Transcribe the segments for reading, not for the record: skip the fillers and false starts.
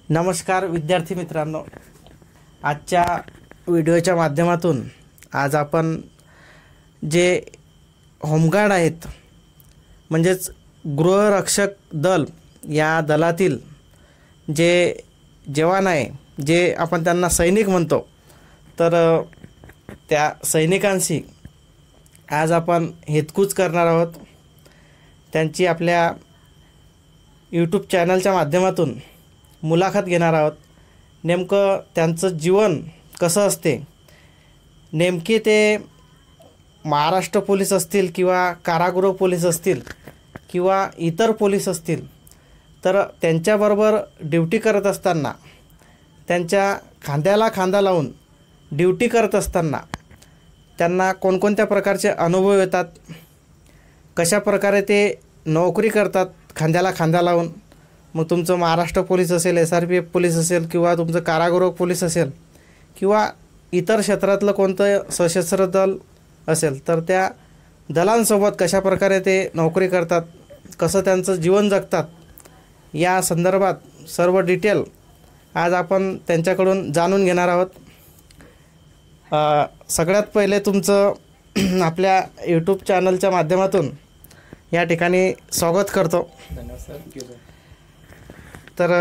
नमस्कार विद्यार्थी मित्रांनो, आजच्या व्हिडिओच्या माध्यमातून आज आपण जे होमगार्ड आहेत म्हणजेच गृहरक्षक दल या दलातील जे जवान आहे, जे आपण त्यांना सैनिक म्हणतो, तर त्या सैनिकांशी आज आपण हितगुज करणार आहोत। त्यांची आपल्या यूट्यूब चॅनलच्या माध्यमातून मुलाखत घेणार आहोत। नेमकं त्यांचं जीवन कसं असते, नेमके ते महाराष्ट्र पोलीस असतील किंवा कारागृह पोलीस असतील किंवा इतर पोलीस असतील, तर त्यांच्याबरोबर ड्युटी करत असताना, त्यांच्या खांद्याला खांदा लावून ड्युटी करत असताना त्यांना कोणकोणत्या प्रकारचे अनुभव येतात, कशा प्रकारे ते नोकरी करतात खांद्याला खांदा लावून। मग तुमचं महाराष्ट्र पोलीस असेल, SRPF पोलीस असेल किंवा तुमचं कारागृह पोलीस असेल किंवा इतर क्षेत्रातलं कोणतं सशस्त्र दल असेल, तर त्या दलांसोबत कशा प्रकारे ते नोकरी करतात, कसं त्यांचं जीवन जगतात, या संदर्भात सर्व डिटेल आज आपण त्यांच्याकडून जाणून घेणार आहोत। सगळ्यात पहिले तुमचं आपल्या यूट्यूब चॅनलच्या माध्यमातून या ठिकाणी स्वागत करतो। धन्यवाद सर। तर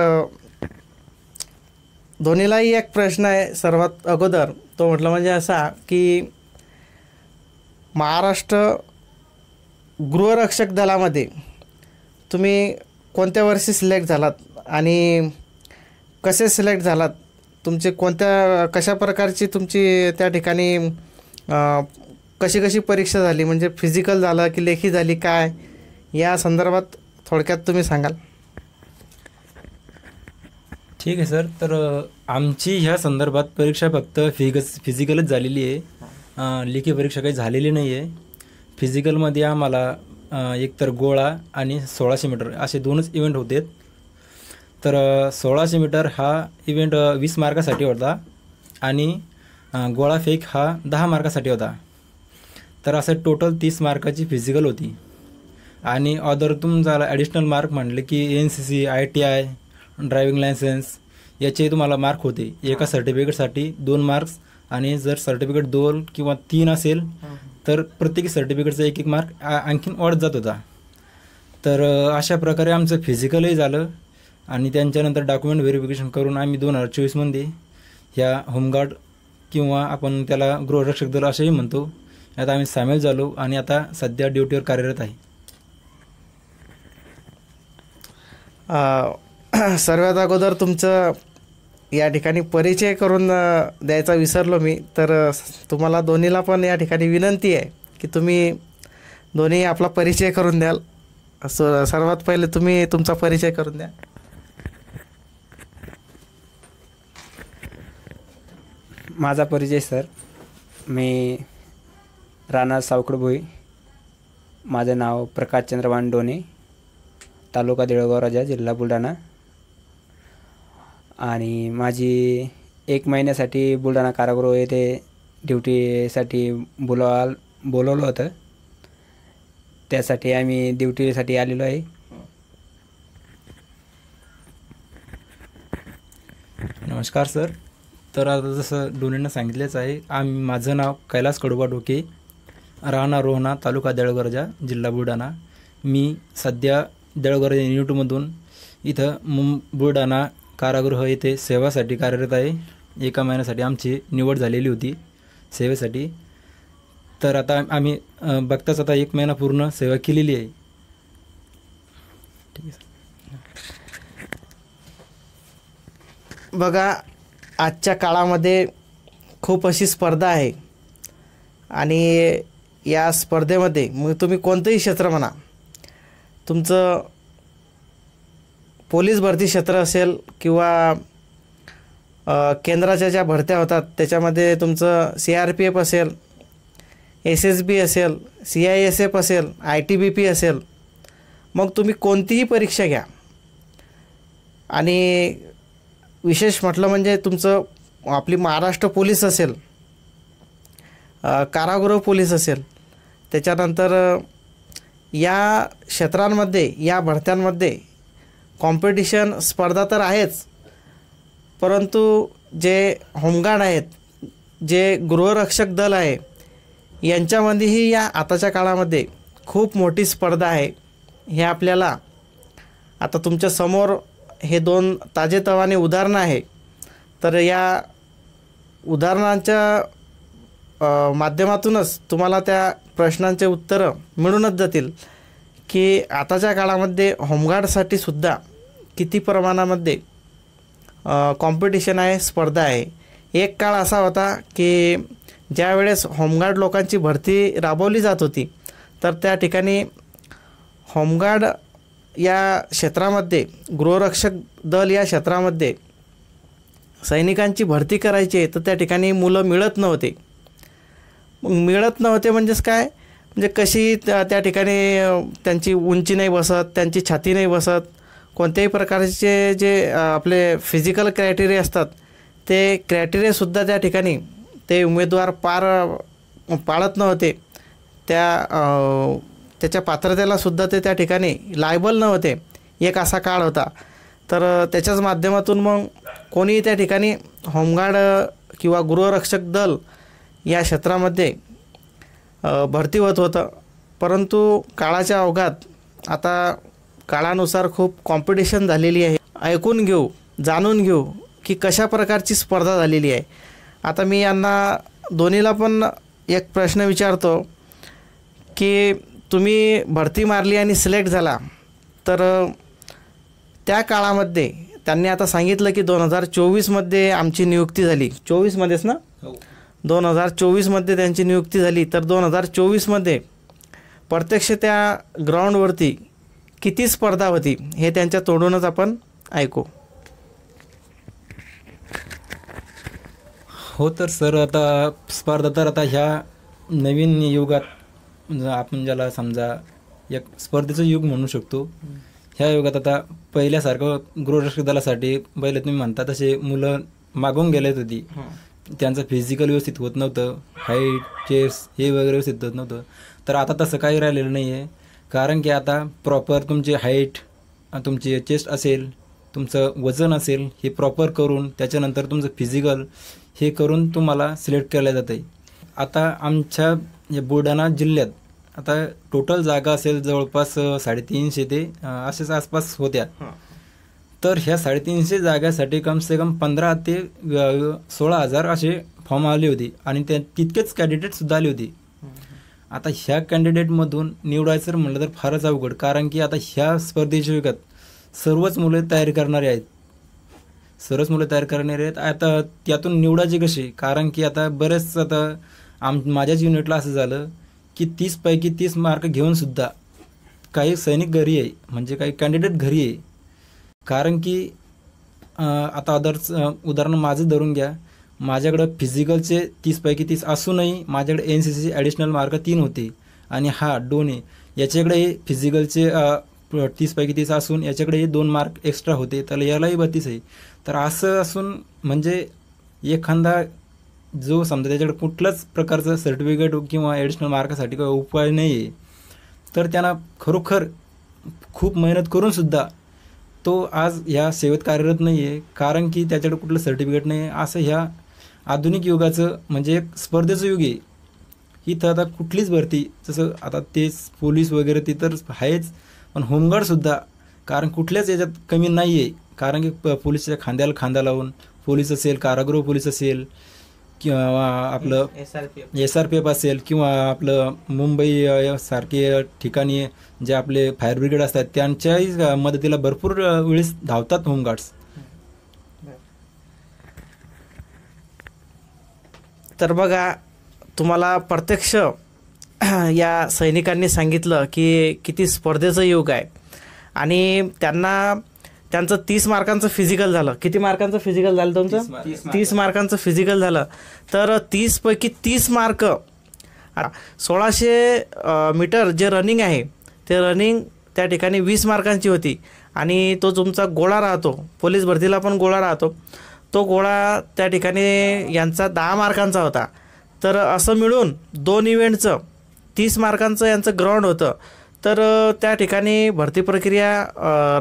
दोन्हीलाही एक प्रश्न आहे सर्वात अगोदर, तो म्हटलं म्हणजे असा की महाराष्ट्र गृहरक्षक दलामध्ये तुम्ही कोणत्या वर्षी सिलेक्ट झालात आणि कसे सिलेक्ट झालात, तुमचे कशा प्रकारची तुमची त्या ठिकाणी कशी परीक्षा झाली, म्हणजे फिजिकल झालं की लेखी झाली, काय या संदर्भात थोडक्यात तुम्ही सांगाल? ठीक आहे सर। तर आमची ह्या संदर्भात परीक्षा फक्त फिजिकलच झालेली आहे, लेखी परीक्षा काही झालेली नाही आहे। फिजिकलमध्ये आम्हाला एकतर गोळा आणि 1600 मीटर असे दोनच इव्हेंट होते। तर 1600 मीटर हा इव्हेंट 20 मार्कासाठी होता आणि गोळा फेक हा 10 मार्कासाठी होता। तर असं टोटल 30 मार्काची फिजिकल होती आणि अदर तुम्हाला ॲडिशनल मार्क म्हटले की NCC, ITI, ड्रायव्हिंग लायसन्स याचे तुम्हाला मार्क होते। एका सर्टिफिकेटसाठी 2 मार्क्स आणि जर सर्टिफिकेट 2 किंवा 3 असेल तर प्रत्येक सर्टिफिकेटचा एक मार्क आणखीन वाढत जात होता। तर अशा प्रकारे आमचं फिजिकलही झालं आणि त्यांच्यानंतर डॉक्युमेंट व्हेरिफिकेशन करून आम्ही 2024मध्ये ह्या होमगार्ड किंवा आपण त्याला गृहरक्षक दल असंही म्हणतो, यात आम्ही सामील झालो आणि आता सध्या ड्युटीवर कार्यरत आहे। सर्वात अगोदर तुमचं या ठिकाणी परिचय करून द्यायचा विसरलो मी, तर तुम्हाला दोन्हीला पण या ठिकाणी विनंती आहे की तुम्ही दोन्ही आपला परिचय करून द्याल। सर्वात पहिले तुम्ही तुमचा परिचय करून द्या। माझा परिचय सर, मी राणा सावकडभोई, माझं नाव प्रकाश चंद्रवान डोने, तालुका देऊळगाव राजा, जिल्हा बुलढाणा, आणि माझी 1 महिन्यासाठी बुलढाणा कारागृह येथे ड्युटीसाठी बोलवलं होतं, त्यासाठी आम्ही ड्युटीसाठी आलेलो आहे। नमस्कार सर। तर आता जसं डोनेनं सांगितलेच आहे, माझं नाव कैलास कडुबा डोके, राहणार रोहणा, तालुका देऊळगाव राजा, जिल्हा बुलढाणा। मी सध्या देऊळगाव राजा युनिटमधून इथं बुलढाणा कारागृह येथे सेवासाठी कार्यरत आहे। 1 महिन्यासाठी आमची निवड झालेली होती सेवेसाठी। तर आता आम्ही बघताच आता 1 महिना पूर्ण सेवा केलेली आहे। ठीक आहे। बघा, आजच्या काळामध्ये खूप अशी स्पर्धा आहे आणि या स्पर्धेमध्ये मग तुम्ही कोणतंही क्षेत्र म्हणा, तुमचं पोलीस भरती क्षेत्र असेल किंवा केंद्राच्या ज्या भरत्या होतात त्याच्यामध्ये तुमचं CRPF असेल, SSB असेल, CISF असेल, ITBP असेल, मग तुम्ही कोणतीही परीक्षा घ्या। आणि विशेष म्हटलं म्हणजे तुमचं आपली महाराष्ट्र पोलीस असेल, कारागृह पोलीस असेल, त्याच्यानंतर या क्षेत्रांमध्ये, या भरत्यांमध्ये कॉम्पिटिशन स्पर्धा तर आहेच, परंतु जे होमगार्ड आहेत, जे गृहरक्षक दल आहे, यांच्यामध्येही या आताच्या काळामध्ये खूप मोठी स्पर्धा आहे. हे आपल्याला आता तुमच्या समोर हे 2 ताजेतवाने उदाहरणं आहे. तर या उदाहरणांच्या माध्यमातूनच तुम्हाला त्या प्रश्नांचे उत्तरं मिळूनच जातील की आताच्या काळामध्ये होमगार्डसाठी सुद्धा किती प्रमाणामध्ये कॉम्पिटिशन आहे, स्पर्धा आहे. एक काळ असा होता की ज्या वेळेस होमगार्ड लोकांची भरती राबवली जात होती, तर त्या ठिकाणी होमगार्ड या क्षेत्रामध्ये, गृहरक्षक दल या क्षेत्रामध्ये सैनिकांची भरती करायची आहे, तर त्या ठिकाणी मुलं मिळत नव्हते. मिळत नव्हते म्हणजेच काय, म्हणजे कशी त्या ठिकाणी त्यांची उंची नाही बसत, त्यांची छाती नाही बसत, कोणत्याही प्रकारचे जे आपले फिजिकल क्रायटेरिया असतात ते क्रायटेरियासुद्धा त्या ठिकाणी ते उमेदवार पाळत नव्हते. त्याच्या पात्रतेलासुद्धा ते त्या ठिकाणी लायबल नव्हते. एक असा काळ होता. तर त्याच्याच माध्यमातून मग कोणीही त्या ठिकाणी होमगार्ड किंवा गृहरक्षक दल या क्षेत्रामध्ये भरती होत होतं. परंतु काळाच्या ओघात आता काळानुसार खूप कॉम्पिटिशन झालेली आहे. ऐकून घेऊ, जाणून घेऊ की कशा प्रकारची स्पर्धा झालेली आहे. आता मी यांना दोन्हीला पण एक प्रश्न विचारतो की तुम्ही भरती मारली आणि सिलेक्ट झाला, तर त्या काळामध्ये त्यांनी आता सांगितलं की 2024मध्ये आमची नियुक्ती झाली. 24मध्येच ना? 2024मध्ये त्यांची नियुक्ती झाली. तर 2024मध्ये प्रत्यक्ष त्या ग्राउंडवरती किती स्पर्धा होती हे त्यांच्या तोंडूनच आपण ऐकू. हो तर सर, आता स्पर्धा तर आता ह्या नवीन युगात आपण ज्याला समजा एक स्पर्धेचं युग म्हणू शकतो, ह्या युगात आता पहिल्यासारखं गृहरक्षक दलासाठी पहिले तुम्ही म्हणता तसे मुलं मागून गेलेत होती. त्यांचं फिजिकल व्यवस्थित होत नव्हतं, हाईट, चेस्ट हे वगैरे व्यवस्थित होत नव्हतं. तर आता तसं काही राहिलेलं नाही आहे. कारण की आता प्रॉपर तुमची हाईट, तुमची चेस्ट असेल, तुमचं वजन असेल, हे प्रॉपर करून त्याच्यानंतर तुमचं फिजिकल हे करून तुम्हाला सिलेक्ट केलं जातं आहे. आता आमच्या या बुलढाणा जिल्ह्यात आता टोटल जागा असेल जवळपास 350 ते असेच आसपास होत्या. तर ह्या 350 जागासाठी कमसे कम 15 ते 16,000 असे फॉर्म आले होते आणि त्या तितकेच कॅन्डिडेटसुद्धा आले होते. आता ह्या कॅन्डिडेटमधून निवडायचं म्हणलं तर फारच अवघड. कारण की आता ह्या स्पर्धेच्या युगात सर्वच मुलं तयारी करणारे आहेत. आता त्यातून निवडायचे कसे? कारण की आता बरेच आता माझ्याच युनिटला असं झालं की 30 पैकी 30 मार्क घेऊन सुद्धा काही सैनिक घरी आहे, म्हणजे काही कॅन्डिडेट घरी आहे. कारण की आता उदाहरण माझं धरून घ्या, माझ्याकडं फिजिकलचे 30 पैकी 30 असूनही माझ्याकडे NCCचे ॲडिशनल मार्क 3 होते आणि हा दोन्ही याच्याकडे फिजिकलचे 30 पैकी 30 असून याच्याकडे 2 मार्क एक्स्ट्रा होते, तर यालाही 32 आहे. तर असं असून म्हणजे एखादा जो समजा त्याच्याकडे कुठल्याच प्रकारचं सर्टिफिकेट किंवा ॲडिशनल मार्कासाठी काही उपाय नाही आहे, तर त्यांना खरोखर खूप मेहनत करूनसुद्धा तो आज ह्या सेवेत कार्यरत नाही आहे. कारण की त्याच्याकडे कुठलं सर्टिफिकेट नाही आहे. असं ह्या आधुनिक युगाचं म्हणजे एक स्पर्धेचं युग आहे. इथं आता कुठलीच भरती, जसं आता तेच पोलीस वगैरे ते तर आहेच, पण होमगार्डसुद्धा कारण कुठल्याच याच्यात कमी नाही आहे. कारण की पोलीसच्या खांद्याला खांदा लावून पोलीस असेल, कारागृह पोलीस असेल किंवा आपलं SRPF असेल किंवा आपलं मुंबई सारखे ठिकाणी जे आपले फायर ब्रिगेड असतात त्यांच्याही मदतीला भरपूर वेळेस धावतात होमगार्ड्स. तर बघा, तुम्हाला प्रत्यक्ष या सैनिकांनी सांगितलं की किती स्पर्धेचं युग आहे आणि त्यांचं 30 मार्कांचं फिजिकल झालं. किती मार्कांचं फिजिकल झालं तुमचं? 30 मार्कांचं फिजिकल झालं. तर 30 पैकी 30 मार्क, 1600 मीटर जे रनिंग आहे ते रनिंग त्या ठिकाणी 20 मार्कांची होती आणि तो तुमचा गोळा राहतो, पोलीस भरतीला पण गोळा राहतो, तो गोळा त्या ठिकाणी यांचा 10 मार्कांचा होता. तर असं मिळून 2 इव्हेंटचं 30 मार्कांचं यांचं ग्राउंड होतं. तर त्या ठिकाणी भरती प्रक्रिया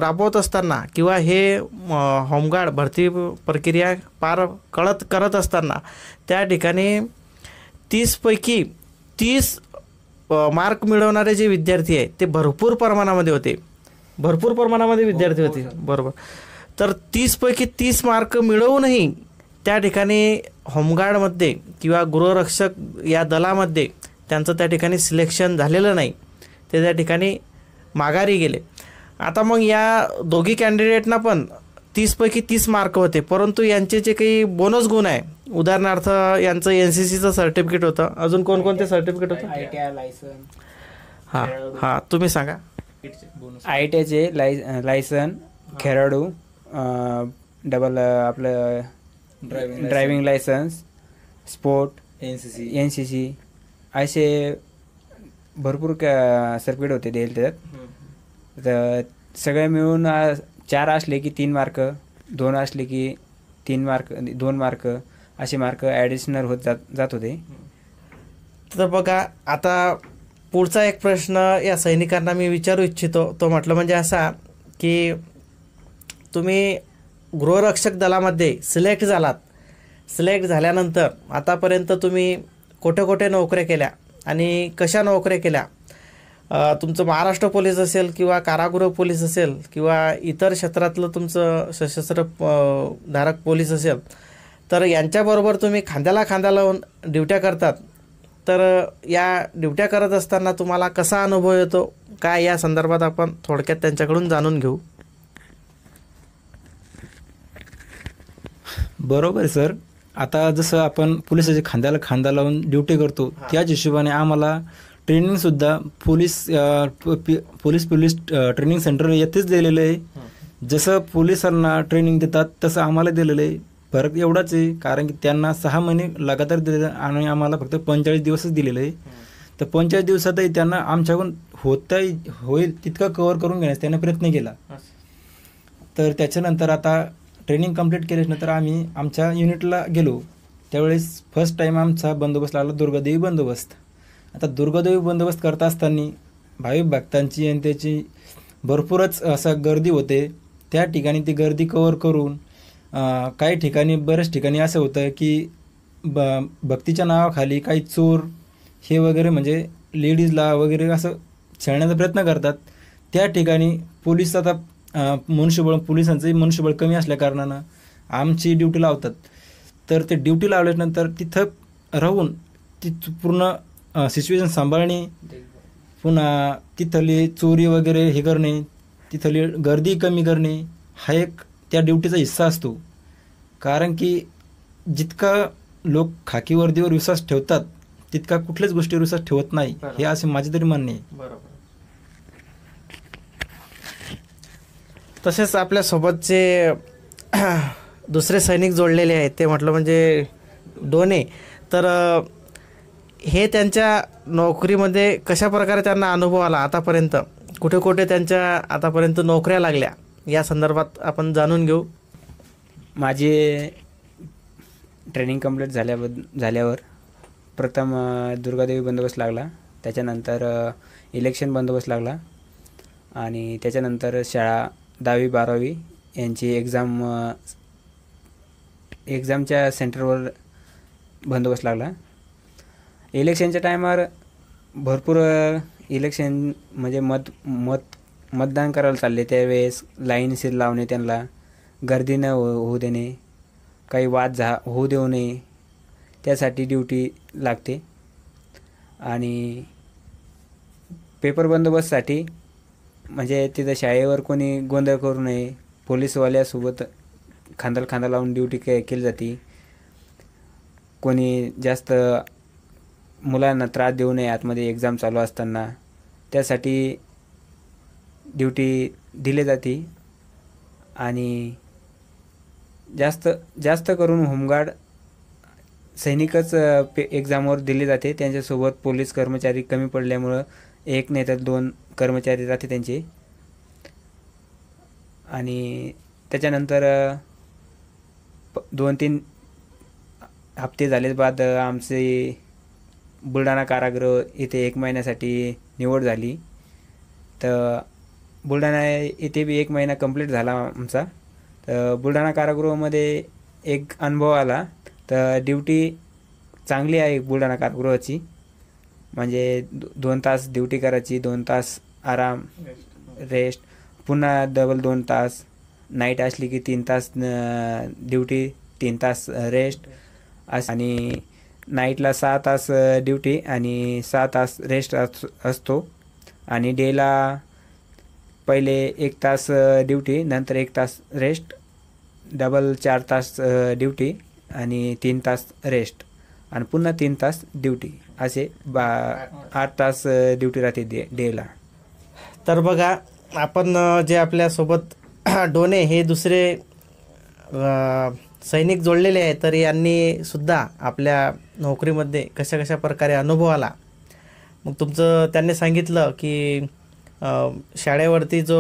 राबवत असताना किंवा हे होमगार्ड भरती प्रक्रिया करत असताना त्या ठिकाणी 30पैकी 30 मार्क मिळवणारे जे विद्यार्थी आहे ते भरपूर प्रमाणामध्ये विद्यार्थी होते. बरोबर. तर 30पैकी 30 मार्क मिळवूनही त्या ठिकाणी होमगार्डमध्ये किंवा गृहरक्षक या दलामध्ये त्यांचं त्या ठिकाणी सिलेक्शन झालेलं नाही. ते त्या ठिकाणी माघारी गेले. आता मग या दोघी कॅन्डिडेटना पण 30पैकी 30 मार्क होते, परंतु यांचे जे काही बोनस गुण आहे, उदाहरणार्थ यांचं NCCचं सर्टिफिकेट होतं. अजून कोणकोणते सर्टिफिकेट होतं? ITI license. हां तुम्ही सांगा. ITIचे लायसन, खेळाडू, डबल आपलं ड्रायव्हिंग लायसन्स, स्पोर्ट, NCC असे भरपूर सर्टिफिकेट होते दिले त्यात. तर सगळे मिळून 4 असले की 3 मार्क, 2 असले की 3 मार्क, 2 मार्क असे मार्क ॲडिशनल होत जात होते. तर बघा, आता पुढचा एक प्रश्न या सैनिकांना मी विचारू इच्छितो. तो म्हटलं म्हणजे असा की तुम्ही गृहरक्षक दलामध्ये सिलेक्ट झाल्यानंतर आतापर्यंत तुम्ही कुठे नोकऱ्या केल्या आणि कशा नोकऱ्या केल्या? तुमचं महाराष्ट्र पोलीस असेल किंवा कारागृह पोलीस असेल किंवा इतर क्षेत्रातलं तुमचं सशस्त्र धारक पोलीस असेल, तर यांच्याबरोबर तुम्ही खांद्याला खांदा लावून ड्युट्या करतात. तर या ड्युट्या करत असताना तुम्हाला कसा अनुभव येतो, काय या संदर्भात आपण थोडक्यात त्यांच्याकडून जाणून घेऊ. बरोबर आहे सर. आता जसं आपण पोलिसाच्या खांद्याला खांदा लावून ड्युटी करतो, त्याच हिशोबाने आम्हाला ट्रेनिंगसुद्धा पोलीस ट्रेनिंग सेंटर येथेच दिलेलं आहे. जसं पोलिसांना ट्रेनिंग देतात तसं आम्हाला दिलेलं आहे. फरक एवढाच आहे, कारण की त्यांना 6 महिने लगातार दिले आणि आम्हाला फक्त 45 दिवसच दिलेलं आहे. तर 45 दिवसातही त्यांना आमच्याकडून होईल तितकं कव्हर करून घेण्यास त्यांनी प्रयत्न केला. तर त्याच्यानंतर आता ट्रेनिंग कंप्लीट केल्यानंतर आम्ही आमच्या युनिटला गेलो. त्यावेळेस फर्स्ट टाईम आमचा बंदोबस्त लागला दुर्गादेवी बंदोबस्त. आता दुर्गादेवी बंदोबस्त करत असताना भाविक भक्तांची आणि त्याची भरपूरच असं गर्दी होते. त्या ठिकाणी ती गर्दी कव्हर करून काही ठिकाणी बऱ्याच ठिकाणी असं होतं की भक्तीच्या नावाखाली काही चोर हे वगैरे म्हणजे लेडीजला वगैरे असं छळण्याचा प्रयत्न करतात. त्या ठिकाणी पोलीस आता पोलिसांचंही मनुष्यबळ कमी असल्या कारणानं आमची ड्युटी लावतात. तर ते ड्युटी लावल्यानंतर तिथं राहून ती पूर्ण सिच्युएशन सांभाळणे, पुन्हा तिथली चोरी वगैरे हे करणे, तिथली गर्दी कमी करणे हा एक त्या ड्युटीचा हिस्सा असतो. कारण की जितका लोक खाकी वर्दीवर विश्वास ठेवतात तितका कुठल्याच गोष्टीवर विश्वास ठेवत नाही, हे असे माझे तरी म्हणणे आहे. बरोबर. तसेच आपल्यासोबतचे दुसरे सैनिक जोडलेले आहेत, ते म्हटलं म्हणजे डोने. तर हे त्यांच्या नोकरीमध्ये कशा प्रकारे त्यांना अनुभव आला, आतापर्यंत कुठे त्यांच्या आतापर्यंत नोकऱ्या लागल्या, या संदर्भात आपण जाणून घेऊ. माझे ट्रेनिंग कंप्लीट झाल्यावर प्रथम दुर्गादेवी बंदोबस्त लागला, त्याच्यानंतर इलेक्शन बंदोबस्त लागला आणि त्याच्यानंतर शाळा 10वी 12वी यांची एक्झामच्या सेंटरवर बंदोबस्त लागला. इलेक्शनच्या टायमावर भरपूर इलेक्शन म्हणजे मतदान करायला चालले त्यावेळेस लाईनशीर लावणे, त्यांना गर्दी न होऊ देणे, काही वाद होऊ देऊ नये, त्यासाठी ड्युटी लागते. आणि पेपर बंदोबस्तसाठी म्हणजे तिथं शाळेवर कोणी गोंधळ करू नये, पोलीसवाल्यासोबत खांद्याला खांदा लावून ड्युटी केली जाते. कोणी जास्त मुलांना त्रास देऊ नये आतमध्ये एक्झाम चालू असताना, त्यासाठी ड्युटी दिली जाते. आणि जास्त करून होमगार्ड सैनिकच एक्झामवर दिले जाते. त्यांच्यासोबत पोलीस कर्मचारी कमी पडल्यामुळं 1 नाही तर 2 कर्मचारी राहते त्यांचे. आणि त्याच्यानंतर 2-3 हप्ते झाले बाद आमचे बुलढाणा कारागृह इथे 1 महिन्यासाठी निवड झाली. तर बुलढाणा येथे बी 1 महिना कंप्लीट झाला आमचा. तर बुलढाणा कारागृहामध्ये एक अनुभव आला. तर ड्युटी चांगली आहे बुलढाणा कारागृहाची. म्हणजे 2 तास ड्युटी करायची, 2 तास आराम रेस्ट, पुन्हा डबल 2 तास. नाईट असली की 3 तास ड्युटी, 3 तास रेस्ट. आणि नाईटला 6 तास ड्युटी आणि 6 तास रेस्ट असतो. आणि डेला पहिले 1 तास ड्युटी, नंतर 1 तास रेस्ट, डबल 4 तास ड्युटी आणि 3 तास रेस्ट, आणि पुन्हा 3 तास ड्युटी. असे 8 तास ड्युटी राहते डेला. तर बघा, आपण जे आपल्यासोबत डोने हे दुसरे सैनिक जोडलेले आहेत, तर यांनी सुद्धा आपल्या नोकरीमध्ये कशा कशा प्रकारे अनुभव आला. मग तुमचं त्यांनी सांगितलं की शाळेवरती जो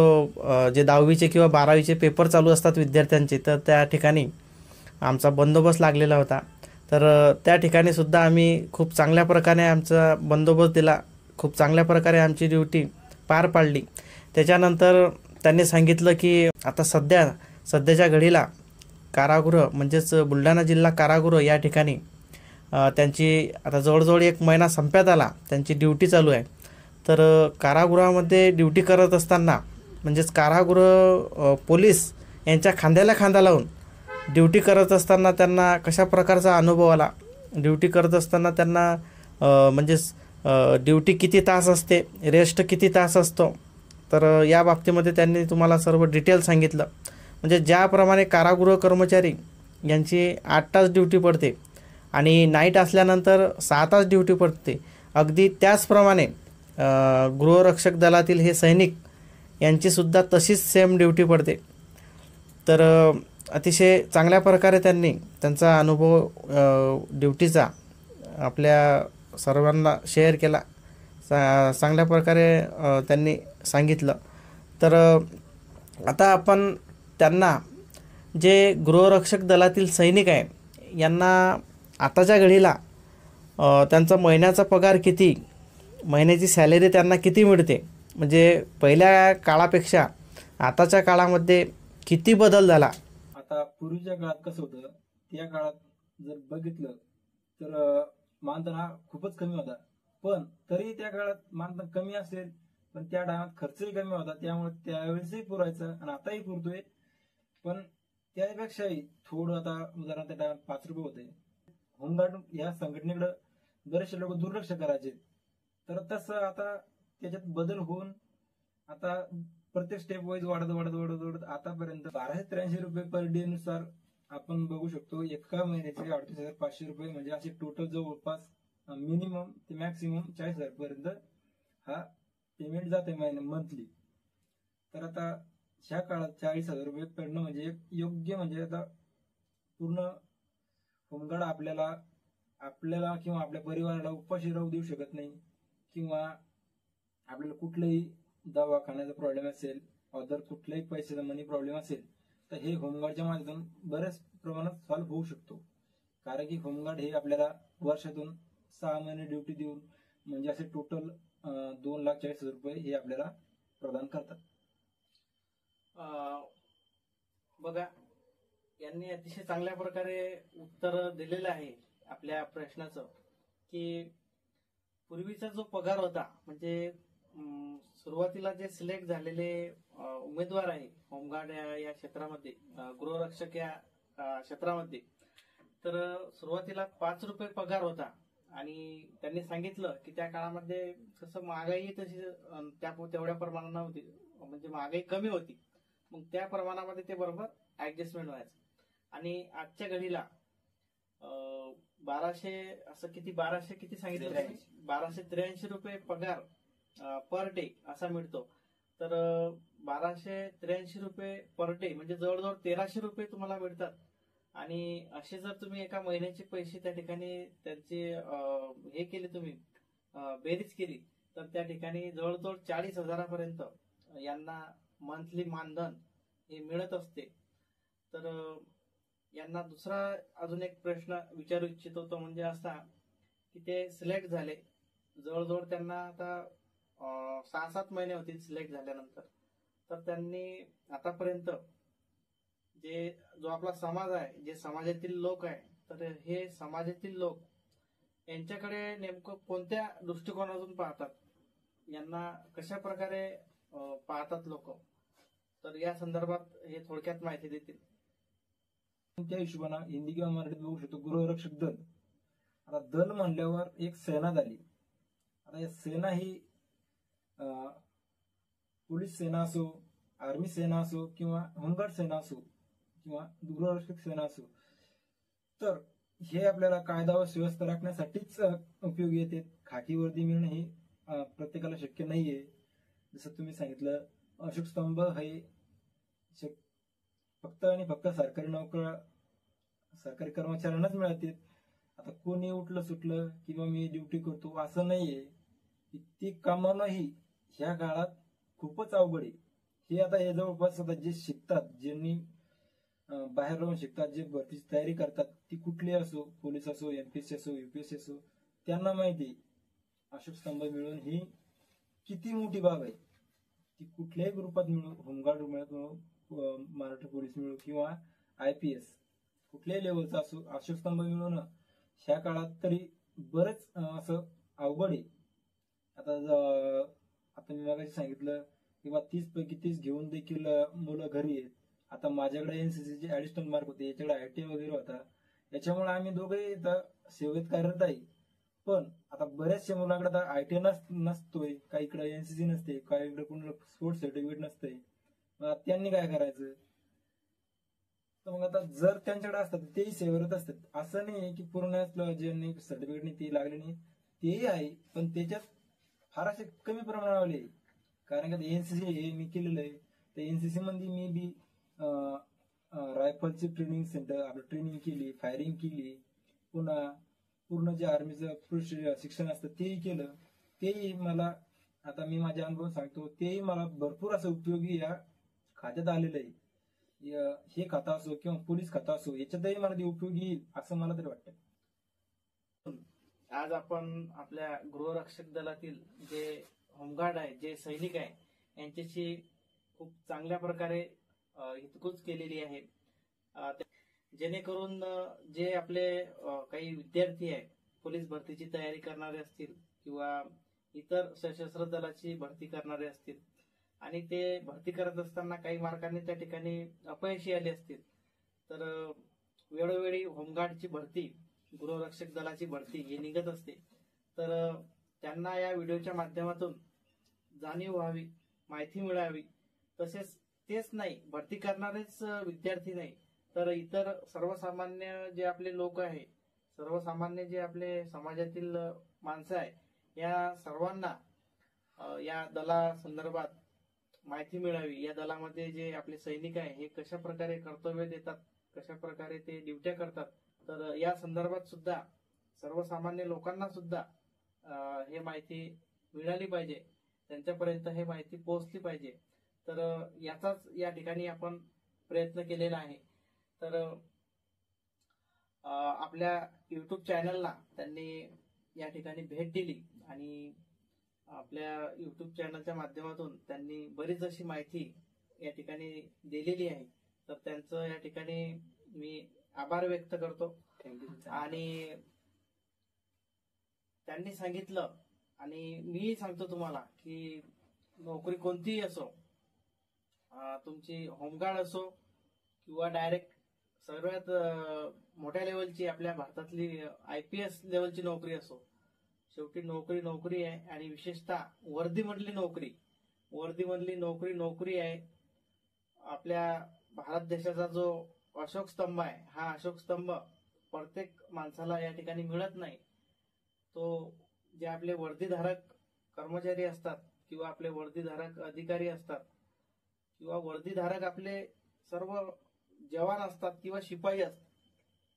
जे 10वीचे किंवा 12वीचे पेपर चालू असतात विद्यार्थ्यांचे, तर त्या ठिकाणी आमचा बंदोबस्त लागलेला होता. तर त्या ठिकाणी सुद्धा आम्ही खूप चांगल्या प्रकारे आमचा बंदोबस्त दिला, खूप चांगल्या प्रकारे आमची ड्युटी पार पाडली. त्याच्यानंतर त्यांनी सांगितलं की आता सध्याच्या घडीला कारागृह म्हणजेच बुलढाणा जिल्हा कारागृह या ठिकाणी त्यांची आता जवळजवळ 1 महिना संपत आला, त्यांची ड्युटी चालू आहे. तर कारागृहामध्ये ड्युटी करत असताना म्हणजेच कारागृह पोलीस यांच्या खांद्याला खांदा लावून ड्युटी करत असताना त्यांना कशा प्रकारचा अनुभव आला, ड्युटी करत असताना त्यांना म्हणजेच ड्युटी किती तास असते, रेस्ट किती तास असतो, तर या बाबतीमध्ये त्यांनी तुम्हाला सर्व डिटेल सांगितलं. म्हणजे ज्याप्रमाणे कारागृह कर्मचारी यांची 8 तास ड्युटी पडते आणि नाईट असल्यानंतर 6 तास ड्युटी पडते, अगदी त्याचप्रमाणे गृहरक्षक दलातील हे सैनिक यांचीसुद्धा तशीच सेम ड्युटी पडते. तर अतिशय चांगल्या प्रकारे त्यांनी त्यांचा अनुभव ड्युटीचा आपल्या सर्वांना शेअर केला. चांगल्या प्रकारे त्यांनी सांगितलं. तर आता आपण त्यांना जे गृहरक्षक दलातील सैनिक आहे यांना आताच्या घडीला त्यांचा महिन्याचा पगार किती, महिन्याची सॅलरी त्यांना किती मिळते, म्हणजे पहिल्या काळापेक्षा आताच्या काळामध्ये किती बदल झाला. आता पूर्वीच्या काळात कसं होतं, त्या काळात जर बघितलं तर मानधन हा खूपच कमी होता. पण तरी त्या काळात मानधन कमी असेल, पण त्या टायमात खर्चही कमी होता, त्यामुळे त्यावेळेसही पुरायचं आणि आताही पुरतोय. पण त्यापेक्षाही थोडं आता उदाहरण त्या टायमात 5 रुपये होते. होमगार्ड या संघटनेकडे बरेचसे लोक दुर्लक्ष करायचे. तर तसं आता त्याच्यात बदल होऊन आता प्रत्येक स्टेप वाईज वाढत आतापर्यंत 1283 रुपये पर डे नुसार आपण बघू शकतो. एका महिन्याचे 38,500 रुपये, म्हणजे असे टोटल जवळपास मिनिमम ते मॅक्सिमम 40,000 पर्यंत हा पेमेंट जाते मंथली. तर आता ह्या काळात 40,000 रुपये पडणं म्हणजे एक योग्य, म्हणजे आता पूर्ण होमगार्ड आपल्याला किंवा आपल्या परिवाराला उपाशी राहू देऊ शकत नाही, किंवा आपल्याला कुठलाही दवाखान्याचा प्रॉब्लेम असेल, अदर कुठल्याही पैशाचा मनी प्रॉब्लेम असेल, तर हे होमगार्डच्या माध्यमातून बऱ्याच प्रमाणात सॉल्व्ह होऊ शकतो. कारण की होमगार्ड हे आपल्याला वर्षातून 6 महिने ड्युटी देऊन म्हणजे असे टोटल 2,40,000 रुपये हे आपल्याला प्रदान करतात. बघा, यांनी अतिशय चांगल्या प्रकारे उत्तर दिलेलं आहे आपल्या प्रश्नाचं, की पूर्वीचा जो पगार होता, म्हणजे सुरुवातीला जे सिलेक्ट झालेले उमेदवार आहे होमगार्ड या क्षेत्रामध्ये, गृहरक्षक या क्षेत्रामध्ये, तर सुरुवातीला 5 रुपये पगार होता. आणि त्यांनी सांगितलं की त्या काळामध्ये कसं महागाई तशी तेवढ्या प्रमाणात नव्हती, म्हणजे महागाई कमी होती, मग त्या प्रमाणामध्ये ते बरोबर ऍडजस्टमेंट व्हायचं. आणि आजच्या घडीला 1200 किती सांगितलं, 1283 रुपये पगार पर डे असा मिळतो. तर 1283 रुपये पर डे म्हणजे जवळजवळ 1,300 रुपये तुम्हाला मिळतात. आणि असे जर तुम्ही एका महिन्याचे पैसे त्या ठिकाणी त्यांचे हे केले, तुम्ही बेरीज केली, तर त्या ठिकाणी जवळजवळ 40,000पर्यंत यांना मंथली मानधन हे मिळत असते. तर यांना दुसरा अजून एक प्रश्न विचारू इच्छितो, तो म्हणजे असा की ते सिलेक्ट झाले, जवळजवळ त्यांना आता 6-7 महिने होतील सिलेक्ट झाल्यानंतर. तर त्यांनी आतापर्यंत जो आपला समाज आहे, जे समाजातील लोक आहे, तर हे समाजातील लोक यांच्याकडे नेमकं कोणत्या दृष्टिकोनातून पाहतात, यांना कशा प्रकारे पाहतात लोक, तर या संदर्भात हे थोडक्यात माहिती देतील. त्या हिशोबानं हिंदी किंवा मराठीत बघू शकतो गृहरक्षक दल. आता दल म्हणल्यावर एक सेना झाली. आता या सेना ही पोलीस सेना असो, आर्मी सेना असो, किंवा होमगार्ड सेना असो, किंवा गृहरक्षक सेना असो, तर हे आपल्याला कायदा व सुव्यवस्था राखण्यासाठीच उपयोगी येते. खाकी वर्दी मिळणं हे प्रत्येकाला शक्य नाहीये. जसं तुम्ही सांगितलं, अशोक स्तंभ हे फक्त आणि फक्त सरकारी कर्मचाऱ्यांनाच मिळते. आता कोणी उठलं सुटलं किंवा मी ड्युटी करतो असं नाहीये. ती कामालाही ह्या काळात खूपच अवघड आहे. हे आता हे जवळपास आता जे शिकतात, ज्यांनी बाहेर राहून शिकतात, जे भरतीची तयारी करतात, ती कुठली असो, पोलीस असो, एमपीएससी असो, युपीएससी असो, त्यांना माहिती अशोक स्तंभ मिळून ही किती मोठी बाब आहे. ती कुठल्याही ग्रुपात मिळू, होमगार्ड मिळू, मराठी पोलीस मिळू, किंवा IPS कुठल्याही लेवलचा असो, अशोक स्तंभ मिळवणं ह्या काळात तरी बरंच असं अवघड आहे. आता मी मागाशी सांगितलं किंवा 30 पैकी 30 घेऊन देखील मुलं घरी आहेत. आता माझ्याकडे NCCचे ऍडिशनल मार्क होते, याच्याकडे ITI वगैरे होता. याच्यामुळे आम्ही दोघेही इथं सेवेत कार्यरत आहे. पण आता बऱ्याचशा मुलांकडे आता ITI नसतोय, काहीकडे NCC नसते, काहीकडे कोणाला स्पोर्ट्स सर्टिफिकेट नसते. त्यांनी काय करायचं? तर मग आता जर त्यांच्याकडे असतात तेही सेवेत असतात. असं नाही की पूर्ण ज्यांनी सर्टिफिकेट नाही ते लागले नाही, तेही आहे, पण त्याच्यात फार असे कमी प्रमाणावर. कारण की NCC हे मी केलेलं आहे. तर NCC मध्ये मी बी रायफलची ट्रेनिंग सेंटर आपलं ट्रेनिंग केली, फायरिंग केली, पुन्हा पूर्ण जे आर्मीचं शिक्षण असतं तेही केलं. तेही मला, आता मी माझे अनुभव सांगतो, तेही मला भरपूर असं उपयोगी या खात्यात आलेलं आहे. हे खाता असो किंवा पोलीस खाता असो, याच्यातही मला ते उपयोगी येईल असं मला तरी वाटतं. आज आपण आपल्या गृहरक्षक दलातील जे होमगार्ड आहे, जे सैनिक आहे, यांच्याशी खूप चांगल्या प्रकारे हितगुज केलेली आहे. जेणेकरून जे आपले काही विद्यार्थी आहे, पोलीस भरतीची तयारी करणारे असतील किंवा इतर सशस्त्र दलाची भरती करणारे असतील, आणि ते भरती करत असताना काही मार्कांनी त्या ठिकाणी अपयशी आले असतील, तर वेळोवेळी होमगार्डची भरती, गृहरक्षक दलाची भरती ही निघत असते. तर त्यांना या व्हिडिओच्या माध्यमातून जाणीव व्हावी, माहिती मिळावी. तसेच तेच नाही, भरती करणारेच विद्यार्थी नाही, तर इतर सर्वसामान्य जे आपले लोक आहे, सर्वसामान्य जे आपले समाजातील माणसं आहे, या सर्वांना या दला संदर्भात माहिती मिळावी. या दलामध्ये जे आपले सैनिक आहे हे कशा प्रकारे कर्तव्य देतात, कशा प्रकारे ते ड्युट्या करतात, तर या संदर्भात सुद्धा सर्वसामान्य लोकांना सुद्धा हे माहिती मिळाली पाहिजे, त्यांच्यापर्यंत हे माहिती पोहोचली पाहिजे. तर याचाच या ठिकाणी आपण प्रयत्न केलेला आहे. तर आपल्या युट्यूब चॅनलला त्यांनी या ठिकाणी भेट दिली आणि आपल्या युट्यूब चॅनलच्या माध्यमातून त्यांनी बरीच अशी माहिती या ठिकाणी दिलेली आहे. तर त्यांचं या ठिकाणी मी आभार व्यक्त करतो. आणि त्यांनी सांगितलं, आणि मी सांगतो तुम्हाला, की नोकरी कोणतीही असो, तुमची होमगार्ड असो किंवा डायरेक्ट सर्वात मोठ्या लेवलची आपल्या भारतातली IPS लेवलची नोकरी असो, शेवटी नोकरी आहे. आणि विशेषतः वर्दीमधली नोकरी आहे. आपल्या भारत देशाचा जो अशोक स्तंभ आहे, हा अशोक स्तंभ प्रत्येक माणसाला या ठिकाणी मिळत नाही. तो जे आपले वर्दीधारक कर्मचारी असतात किंवा आपले वर्दीधारक अधिकारी असतात किंवा वर्दीधारक आपले सर्व जवान असतात किंवा शिपाई असतात,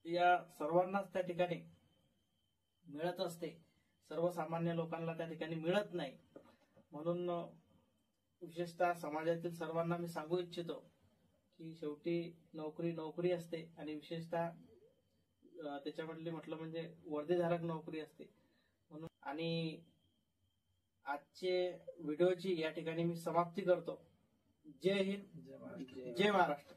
या सर्वांनाच त्या ठिकाणी मिळत असते. सर्वसामान्य लोकांना त्या ठिकाणी मिळत नाही. म्हणून विशेषतः समाजातील सर्वांना मी सांगू इच्छितो की शेवटी नोकरी असते, आणि विशेषतः त्याच्यामधली म्हटलं म्हणजे वर्दीधारक नोकरी असते. म्हणून आणि आजचे व्हिडिओची या ठिकाणी मी समाप्ती करतो. जय हिंद, जय महाराष्ट्र.